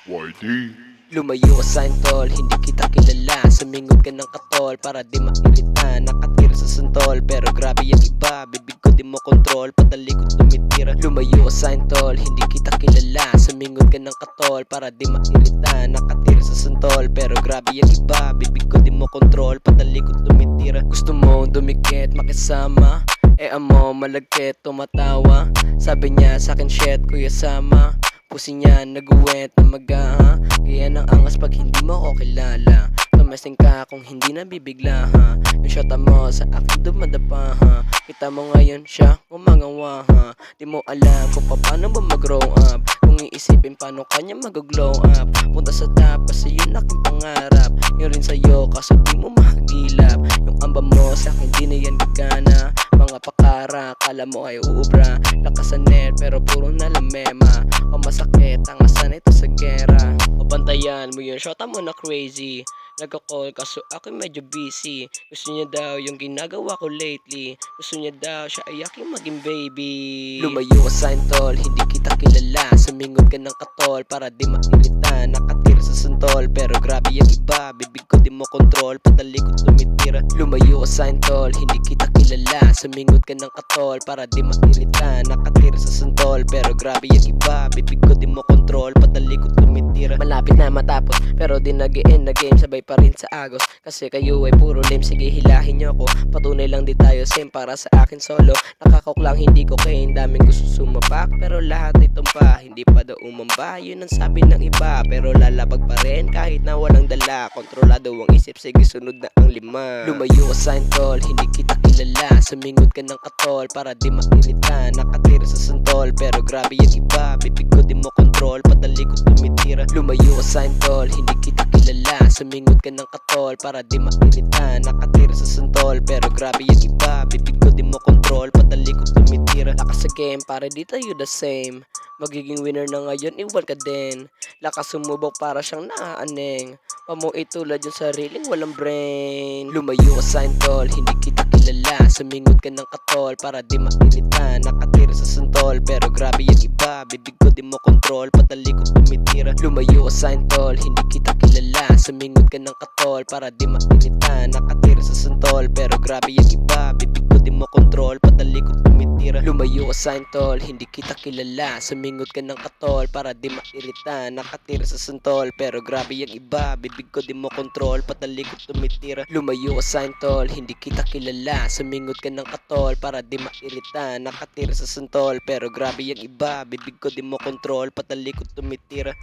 YD. Lumayo ka sa tol, hindi kita kilala. Sumingot ka ng katol para di mairita. Nakatira sa santol, pero grabe yung iba. Bibig ko di mo kontrol, patalikod tumitira. Lumayo ka sa tol, hindi kita kilala. Sumingot ka ng katol para di mairita. Nakatira sa santol, pero grabe yung iba. Bibig ko di mo kontrol, patalikod tumitira. Gusto mo dumikit, makisama. Amo, malagkit, tumatawa. Sabi niya sa'kin, shit, kuya sama. Pusi niya nag-uwet na mag-aha. Kaya nang angas pag hindi mo ko kilala. Tumesting ka kung hindi nabibigla ha. Yung shota mo sa akin dumadapa ha. Kita mo ngayon siya umangawa ha. Di mo alam kung paano ba mag-grow up. Kung iisipin paano kanya mag-glow up. Punta sa tapas yun aking pangarap. Yun rin sa'yo kaso di mo mahagilap. Yung amba mo sa akin di na yan gagana. Mga pakara, kala mo ay uubra. Lakas sa net pero puro na lang mema. O masakit ang asan ito sa gera. O bantayan mo yun, shota mo na crazy. Nagka-call kaso ako medyo busy. Gusto niya daw yung ginagawa ko lately. Gusto niya daw siya ay aking maging baby. Lumayo ka sa tol, hindi kita kilala. Sumingot ka ng katol para di mairita. Nakatira sa santol pero grabe yung iba. Bibig ko di mo kontrol, patalikod tumitira. Lumayo ka sa tol, hindi kita kilala. Sumingot ka ng katol para di mairita. Nakatira sa santol pero grabe yung iba. Bibig ko di mo kontrol, patalikod tumitira. Malapit na matapos pero di nag-e-end na game. Sabay pa rin sa agos kasi kayo ay puro lame. Sige hilahin nyo ko, patunay lang di tayo same. Para sa akin solo, nakakok lang hindi ko kain. Daming gusto sumapak pero lahat ay tumpa. Hindi pa daw umamba, yun ang sabi ng iba. Pero lalabag pa rin kahit na walang dala. Kontrolado ang isip, sige sunod na ang lima. Lumayo ka sa tol, hindi kita kilala. Sumingot ka ng katol para di mairita. Nakatira sa santol pero grabe yung iba. Bibig ko di mo kontrol, patalikod tumitira. Lumayo ka sa tol, hindi kita kilala. Sumingot ka ng katol para di mairita. Nakatira sa santol pero grabe yung iba. Bibig ko di mo kontrol, patalikod tumitira. Lakas sa game para di tayo the same. Magiging winner na ngayon, iwan ka din. Lakas sumubok para siyang naaneng. Pamo itulad yung sariling walang brain. Lumayo ka sa tol, hindi kita kilala. Sumingot ka ng katol para di mairita. Nakatira sa santol pero grabe yung iba. Bibig ko di mo kontrol, patalikod tumitira. Lumayo ka sa tol, hindi kita kilala. Sumingot ka ng katol para di mairita. Nakatira sa santol pero grabe yung iba. Bibig ko di mo kontrol, patalikod tumitira. Lumayo ka sa tol, hindi kita kilala. Sumingot ka ng katol para di mairita. Nakatira sa santol pero grabe yung iba. Bibig ko di mo kontrol, patalikod tumitira. Lumayo ka sa tol, hindi kita kilala. Sumingot ka ng katol para di mairita. Nakatira sa santol pero grabe yung iba. Bibig ko di mo kontrol, patalikod tumitira.